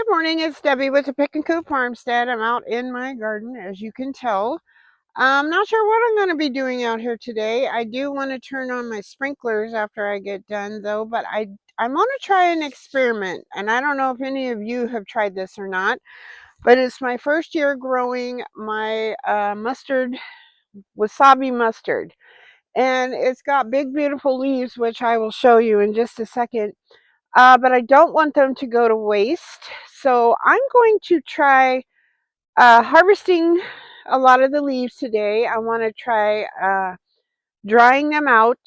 Good morning, it's Debbie with the Pickin Coop Farmstead. I'm out in my garden, as you can tell. I'm not sure what I'm going to be doing out here today. I do want to turn on my sprinklers after I get done, though, but I'm going to try an experiment, and I don't know if any of you have tried this or not, but it's my first year growing my wasabi mustard, and it's got big, beautiful leaves, which I will show you in just a second. But I don't want them to go to waste. So I'm going to try harvesting a lot of the leaves today. I want to try drying them out,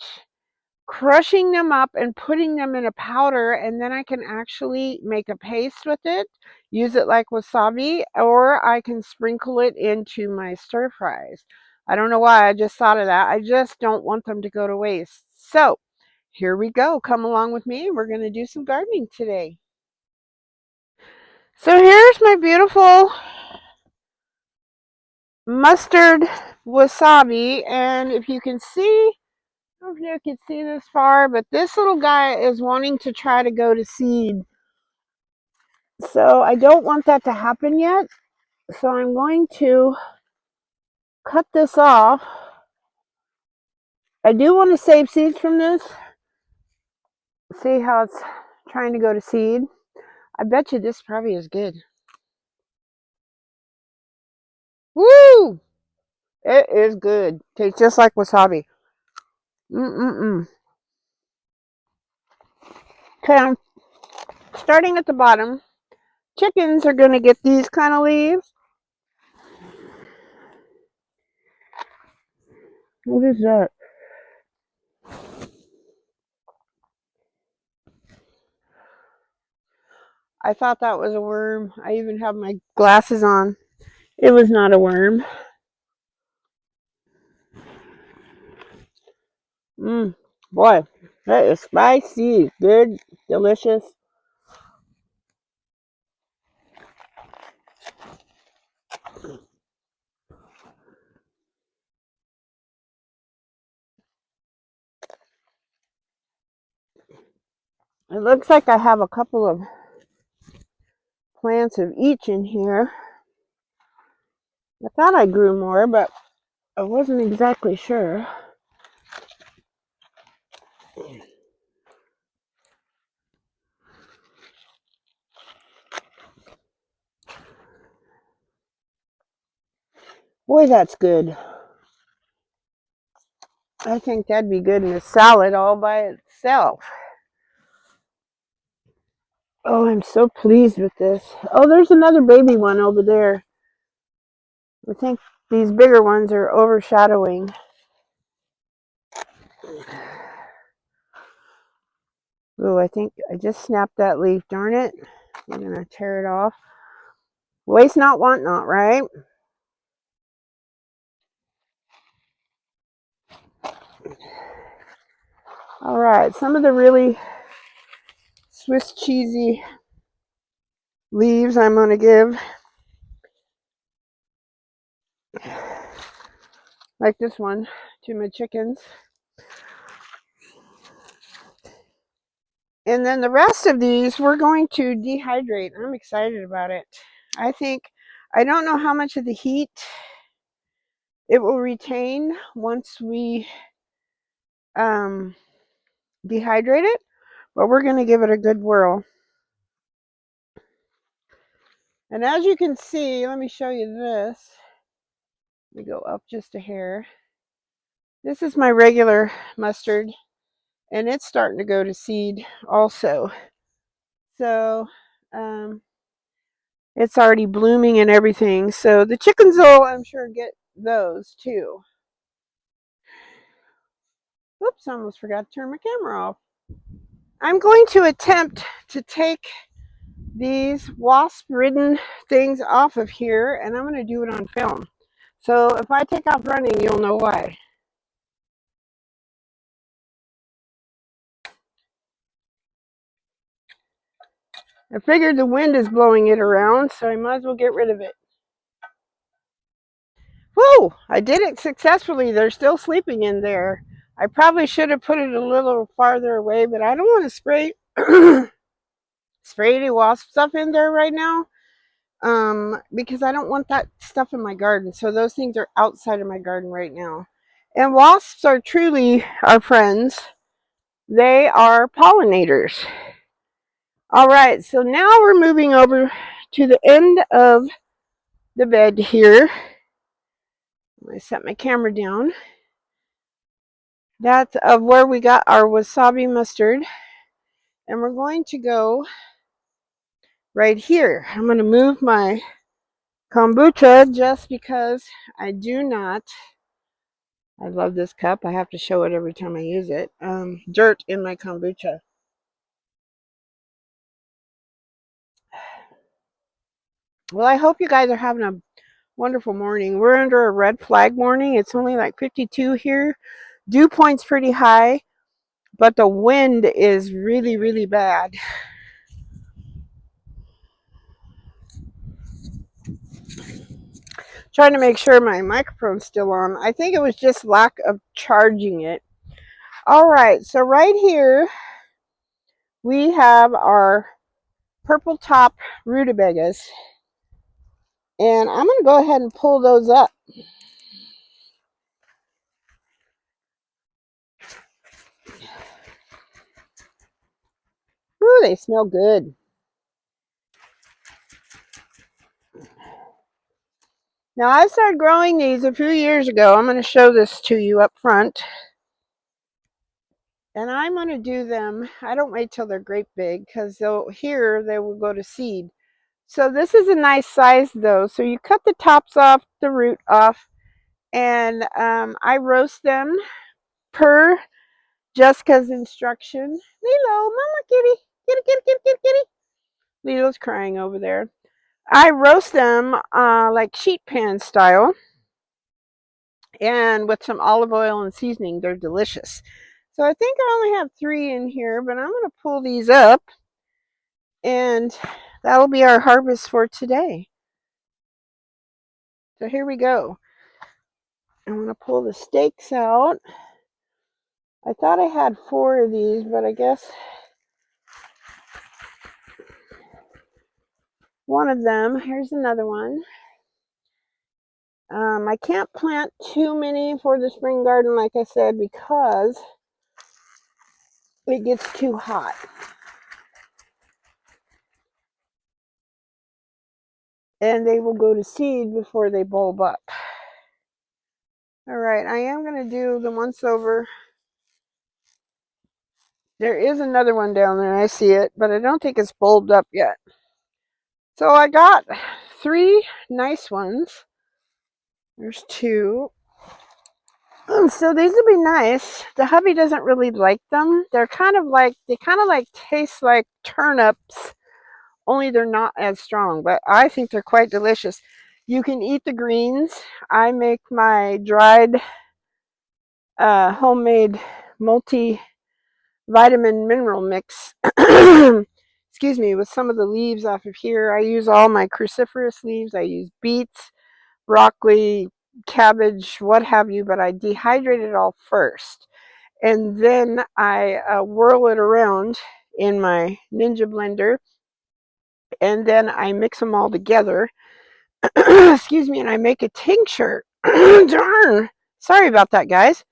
crushing them up, and putting them in a powder. And then I can actually make a paste with it, use it like wasabi, or I can sprinkle it into my stir fries. I don't know why I just thought of that. I just don't want them to go to waste. So here we go. Come along with me. We're going to do some gardening today. So here's my beautiful mustard wasabi, and if you can see, I don't know if you can see this far, but this little guy is wanting to try to go to seed. So I don't want that to happen yet. So I'm going to cut this off. I do want to save seeds from this. See how it's trying to go to seed. I bet you this probably is good. Woo! It is good. Tastes just like wasabi. Mm-mm-mm. Okay, I'm starting at the bottom. Chickens are going to get these kind of leaves. What is that? I thought that was a worm. I even have my glasses on. It was not a worm. Boy, that is spicy. Good, delicious. It looks like I have a couple of plants of each in here. I thought I grew more, but I wasn't exactly sure. Boy, that's good. I think that'd be good in a salad all by itself. Oh, I'm so pleased with this. Oh, there's another baby one over there. I think these bigger ones are overshadowing. Oh, I think I just snapped that leaf. Darn it. I'm going to tear it off. Waste not, want not, right? All right. Some of the really Swiss cheesy leaves I'm going to give. Like this one to my chickens. And then the rest of these we're going to dehydrate. I'm excited about it. I don't know how much of the heat it will retain once we dehydrate it, but we're going to give it a good whirl. And as you can see, let me show you this. Let me go up just a hair. This is my regular mustard, and it's starting to go to seed also. So it's already blooming and everything. So the chickens will, I'm sure, get those too. Oops, I almost forgot to turn my camera off. I'm going to attempt to take these wasp-ridden things off of here, and I'm going to do it on film. So if I take off running, you'll know why. I figured the wind is blowing it around, so I might as well get rid of it. Whoa! I did it successfully. They're still sleeping in there. I probably should have put it a little farther away, but I don't want to spray spray any wasp stuff in there right now, because I don't want that stuff in my garden. So those things are outside of my garden right now. And wasps are truly our friends. They are pollinators. All right, so now we're moving over to the end of the bed here. I set my camera down. That's of where we got our wasabi mustard. And we're going to go right here. I'm going to move my kombucha just because I do not, I love this cup. I have to show it every time I use it. Dirt in my kombucha. Well, I hope you guys are having a wonderful morning. We're under a red flag warning. It's only like 52 here. Dew point's pretty high, but the wind is really, really bad. Trying to make sure my microphone's still on. I think it was just lack of charging it. All right, so right here we have our purple top rutabagas, and I'm going to go ahead and pull those up. Ooh, they smell good. Now, I started growing these a few years ago. I'm going to show this to you up front. And I'm going to do them, I don't wait till they're great big, because here they will go to seed. So this is a nice size though. So you cut the tops off, the root off, and I roast them per Jessica's instruction. Lilo, mama kitty, kitty, kitty, kitty, kitty, kitty. Lilo's crying over there. I roast them like sheet pan style, and with some olive oil and seasoning. They're delicious. So I think I only have 3 in here, but I'm going to pull these up, and that'll be our harvest for today. So here we go. I'm going to pull the stakes out. I thought I had 4 of these, but I guess one of them, here's another one. I can't plant too many for the spring garden, like I said, because it gets too hot. And they will go to seed before they bulb up. All right, I am going to do the once over. There is another one down there, I see it, but I don't think it's bulbed up yet. So I got 3 nice ones. There's 2. So these would be nice. The hubby doesn't really like them. They kind of like taste like turnips, only they're not as strong, but I think they're quite delicious. You can eat the greens. I make my dried homemade multivitamin mineral mix. Excuse me, with some of the leaves off of here. I use all my cruciferous leaves. I use beets, broccoli, cabbage, what have you, but I dehydrate it all first. And then I whirl it around in my Ninja blender, and then I mix them all together. Excuse me, and I make a tincture. Darn, sorry about that, guys.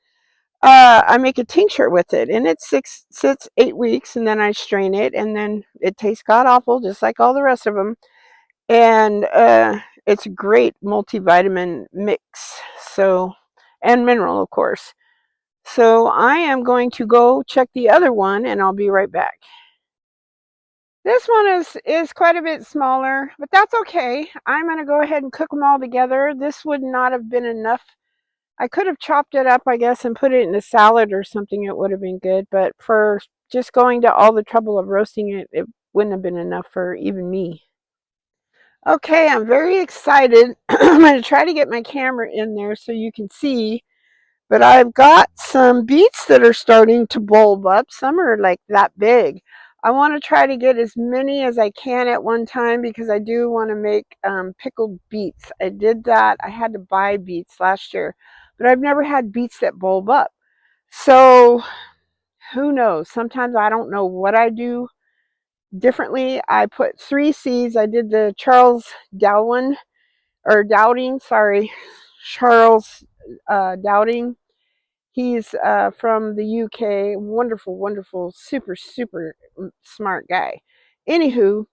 I make a tincture with it, and it sits 8 weeks, and then I strain it, and then it tastes god awful, just like all the rest of them. And it's a great multivitamin mix. So, and mineral, of course. So I am going to go check the other one, and I'll be right back. This one is quite a bit smaller, but that's okay. I'm going to go ahead and cook them all together. This would not have been enough. I could have chopped it up, I guess, and put it in a salad or something. It would have been good. But for just going to all the trouble of roasting it, it wouldn't have been enough for even me. Okay, I'm very excited. I'm going to try to get my camera in there so you can see. But I've got some beets that are starting to bulb up. Some are like that big. I want to try to get as many as I can at one time because I do want to make pickled beets. I did that. I had to buy beets last year, but I've never had beets that bulb up. So who knows? Sometimes I don't know what I do differently. I put 3 seeds. I did the Charles Dowling, or Dowding, sorry, Charles Dowding. He's from the UK. Wonderful, wonderful, super, super smart guy. Anywho,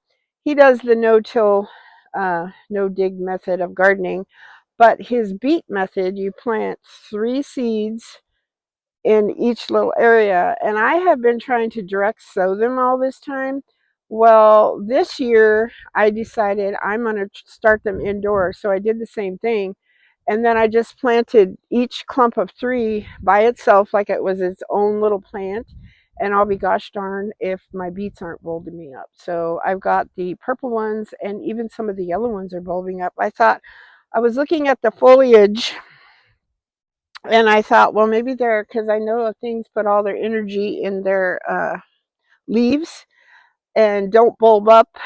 he does the no-till, no-dig method of gardening. But his beet method, you plant 3 seeds in each little area. And I have been trying to direct sow them all this time. Well, this year I decided I'm going to start them indoors. So I did the same thing. And then I just planted each clump of 3 by itself like it was its own little plant. And I'll be gosh darn if my beets aren't bulbing me up. So I've got the purple ones, and even some of the yellow ones are bulbing up. I was looking at the foliage, and I thought, well, maybe they're, because I know things put all their energy in their leaves and don't bulb up.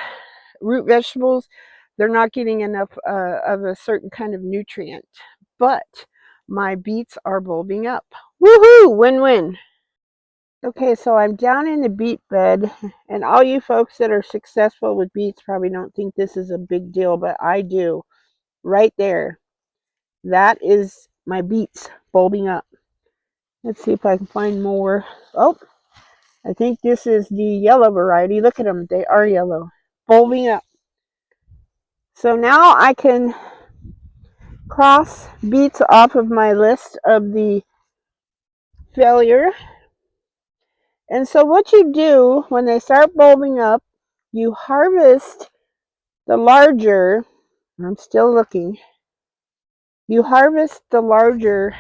Root vegetables, they're not getting enough of a certain kind of nutrient. But my beets are bulbing up. Woohoo! Win-win. Okay, so I'm down in the beet bed, and all you folks that are successful with beets probably don't think this is a big deal, but I do. Right there. That is my beets bulbing up. Let's see if I can find more. Oh, I think this is the yellow variety. Look at them. They are yellow. Bulbing up. So now I can cross beets off of my list of the failure. And so what you do when they start bulbing up, you harvest the larger, I'm still looking, you harvest the larger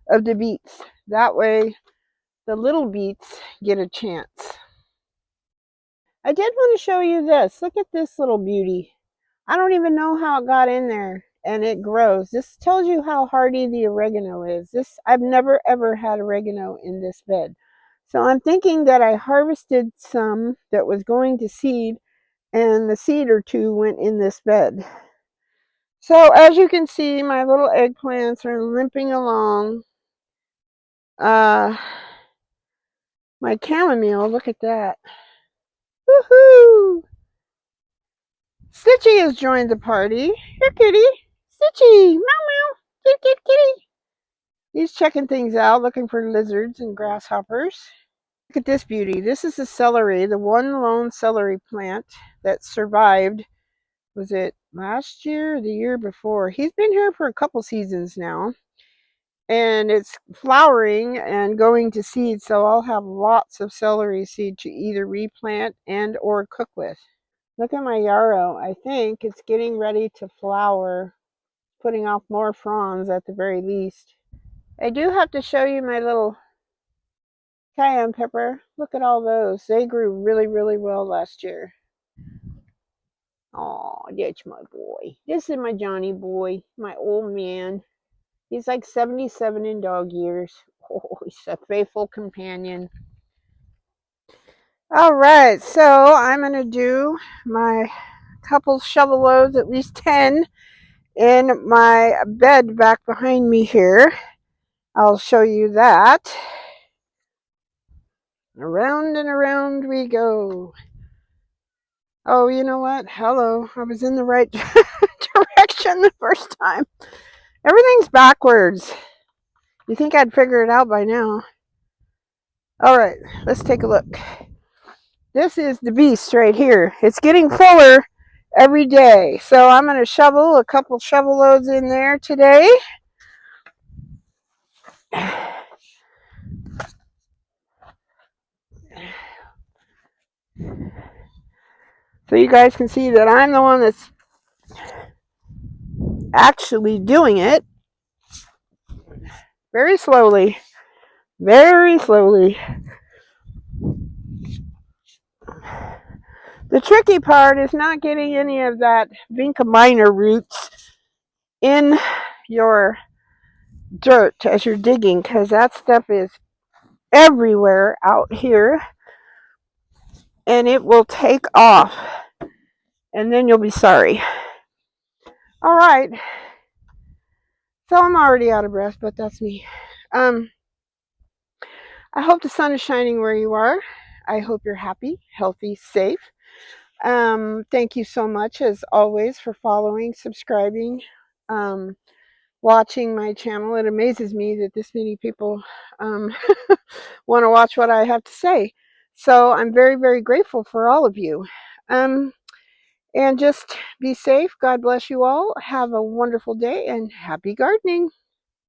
of the beets. That way the little beets get a chance. I did want to show you this. Look at this little beauty. I don't even know how it got in there, and it grows. This tells you how hardy the oregano is. I've never ever had oregano in this bed. So I'm thinking that I harvested some that was going to seed, and the seed or 2 went in this bed. So as you can see, my little eggplants are limping along. My chamomile, look at that. Woohoo! Stitchy has joined the party. Here, kitty. Stitchy, meow meow. Cute, cute kitty. He's checking things out, looking for lizards and grasshoppers. Look at this beauty. This is the celery, the one lone celery plant that survived. Was it last year or the year before? He's been here for a couple seasons now. And it's flowering and going to seed, so I'll have lots of celery seed to either replant and or cook with. Look at my yarrow. I think it's getting ready to flower, putting off more fronds at the very least. I do have to show you my little cayenne pepper. Look at all those. They grew really, really well last year. Oh, that's my boy. This is my Johnny boy, my old man. He's like 77 in dog years. Oh, he's a faithful companion. All right, so I'm going to do my couple shovel loads, at least 10, in my bed back behind me here. I'll show you that. Around and around we go. Oh, you know what? Hello. I was in the right direction the first time. Everything's backwards. You think I'd figure it out by now. All right, let's take a look. This is the beast right here. It's getting fuller every day. So I'm going to shovel a couple shovel loads in there today. So you guys can see that I'm the one that's actually doing it. Very slowly. Very slowly. The tricky part is not getting any of that vinca minor roots in your dirt as you're digging, because that stuff is everywhere out here and it will take off and then you'll be sorry. All right. So I'm already out of breath, but that's me. I hope the sun is shining where you are. I hope you're happy, healthy, safe. Thank you so much, as always, for following, subscribing, um, watching my channel. It amazes me that this many people um, want to watch what I have to say. So I'm very, very grateful for all of you. Um, and just be safe. God bless you all. Have a wonderful day and happy gardening.